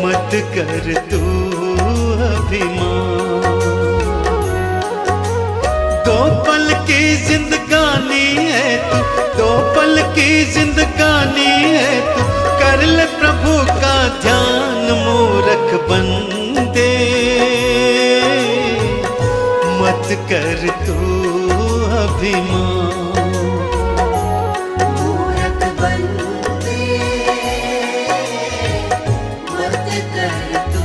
मत कर तू अभिमान। दो पल की जिंदगानी है तू, दो पल की जिंदगानी है तू, कर ले प्रभु का ध्यान। मूर्ख बंदे मत कर अभिमान। मूरख बंदे मत कर तू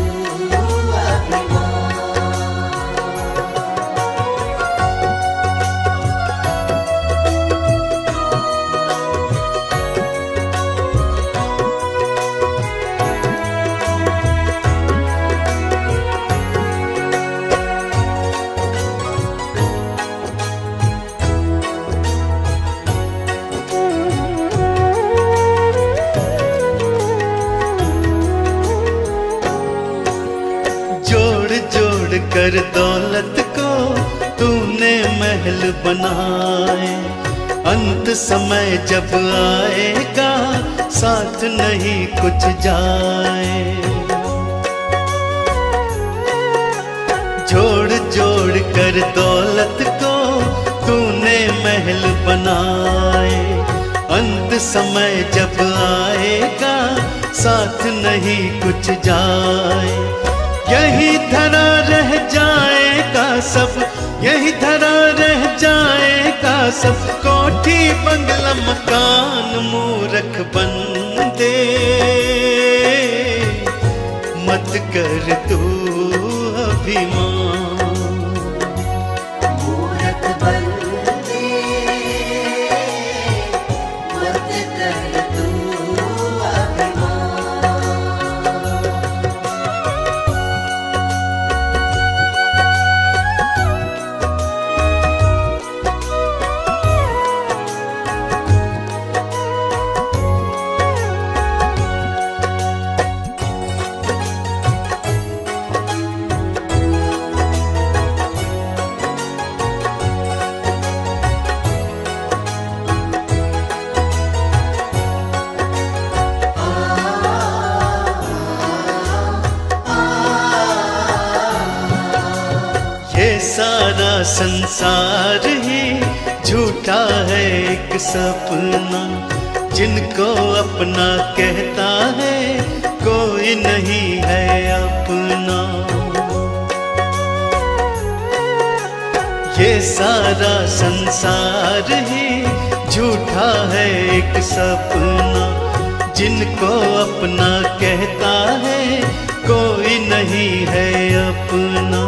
अभिमान। जोड़ जोड़ कर दौलत को तूने महल बनाए, अंत समय जब आएगा साथ नहीं कुछ जाए। जोड़ जोड़ कर दौलत को तूने महल बनाए, अंत समय जब आएगा साथ नहीं कुछ जाए। यही धरा रह जाएगा सब, यही धरा रह जाएगा सब, कोठी बंगला मकान। मूरख बंदे मत कर तू अभिमान। मूरख बंदे मत कर तू अभिमान। ये सारा संसार ही झूठा है एक सपना, जिनको अपना कहता है कोई नहीं है अपना। ये सारा संसार ही झूठा है एक सपना, जिनको अपना कहता है कोई नहीं है अपना।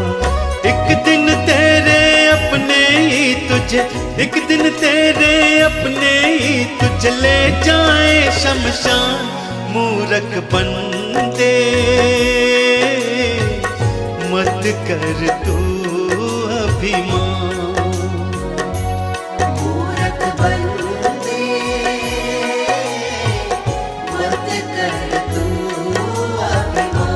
एक दिन तेरे अपने ही तुझे, एक दिन तेरे अपने ही तुझे ले जाए शमशान। मूरख बंदे मत कर तू अभिमान। मूरख बंदे मत कर तू अभिमान।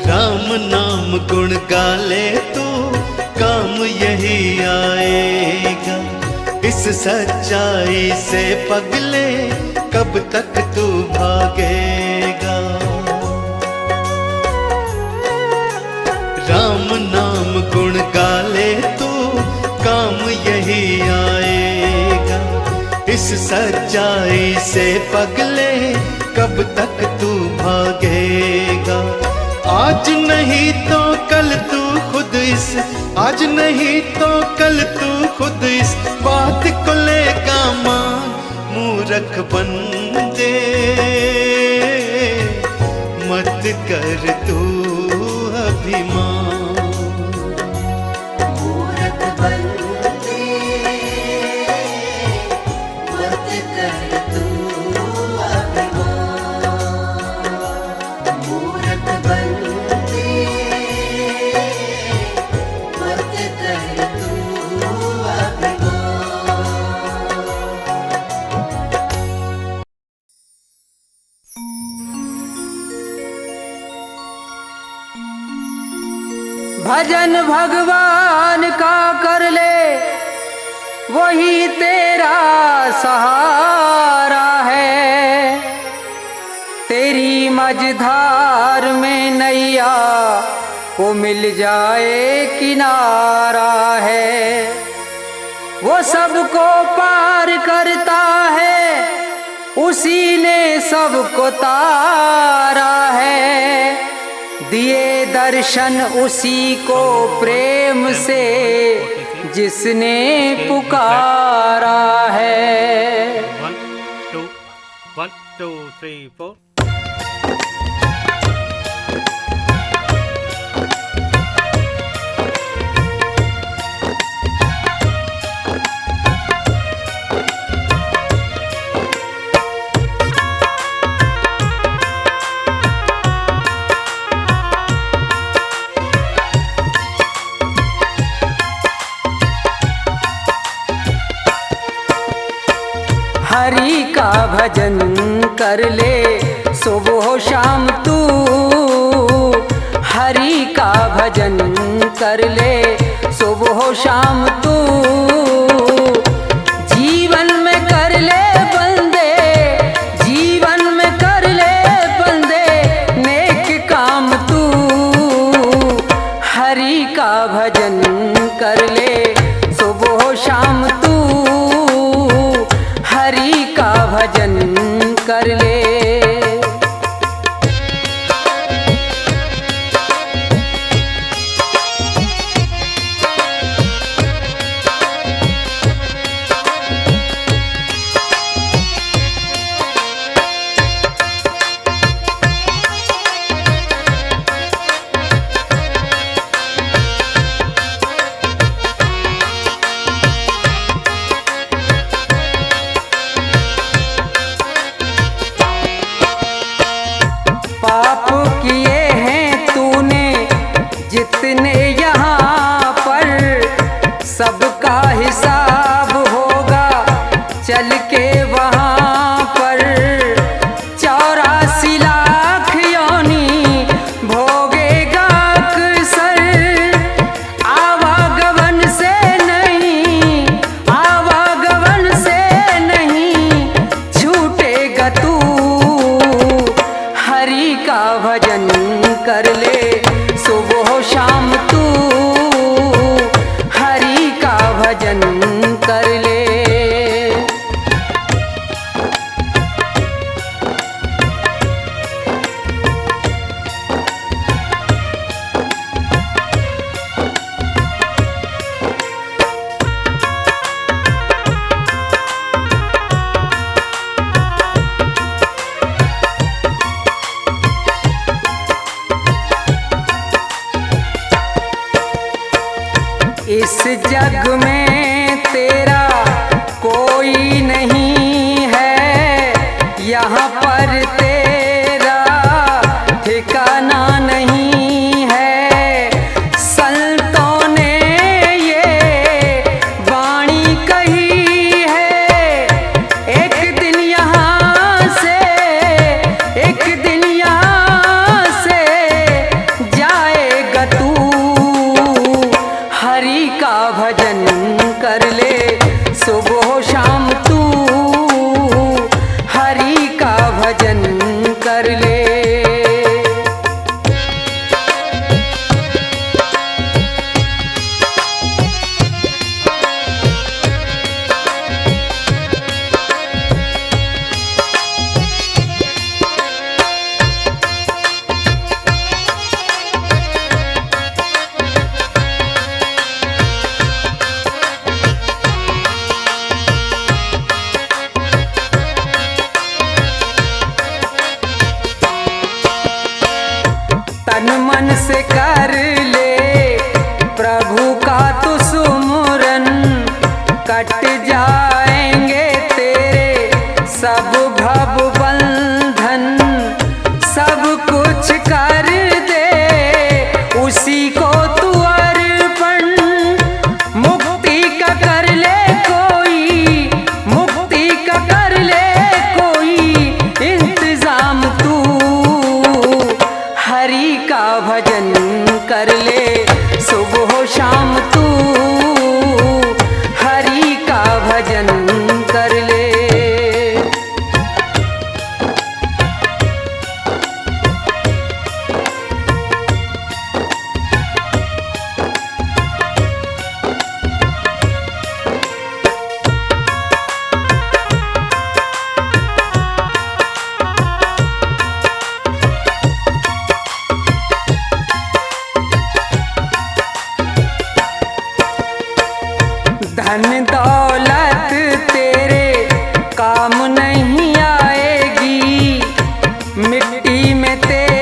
राम नाम गुण गाले तो काम यही आएगा, इस सच्चाई से पगले कब तक तू भागेगा। राम नाम गुण गाले तो काम यही आएगा, इस सच्चाई से पगले कब तक तू भागेगा। आज नहीं तो कल तू खुद इस, आज नहीं तो कल तू खुद इस बात को लेगा मान। मूरख बंदे मत कर तू अभिमान। मूरख बंदे मत कर तू अभिमान। मूरख बंदे मत कर तू अभिमान। भजन भगवान का कर ले वही तेरा सहारा है। तेरी मझधार में नैया को मिल जाए किनारा है। वो सबको पार करता है, उसी ने सबको तारा है। दिए दर्शन उसी को प्रेम से जिसने पुकारा है। 1 2 3 4 हरि का भजन कर ले सुबह शाम तू। हरि का भजन कर ले सुबह शाम तू। जीवन में कर ले बंदे, जीवन में कर ले बंदे नेक काम तू। हरि का भजन कर ले सुबह शाम तू। हरि का भजन कर ले। पाप किए हैं तूने जितने यहाँ पर, सबका हिसाब होगा चल के वहाँ पर। 84 लाख योनि भोगेगा अक्सर। आवागमन से नहीं, आवागमन से नहीं छूटेगा तू। हरि का भजन कर ले सुबह शाम तू। हरि का भजन कर ले। इस जग में तेरा कोई नहीं है, यहाँ पर तेरा ठिकाना नहीं है। संतों ने ये वाणी कही है, एक दिन यहाँ से, एक दिन यहाँ से जाएगा तू। हरि का भजन कर ले सुबह शाम तू। हरि का भजन कर ले। तन मन से कर ले प्रभु का तू सुमुरन, कट जाएंगे तेरे सब भव बंधन। सब कुछ कर दे उसी को तू अर्पण। मुक्ति का कर ले कोई, मुक्ति का कर ले कोई इंतजाम तू। हरि का भजन कर ले सुबह शाम तू। हरि का तेरे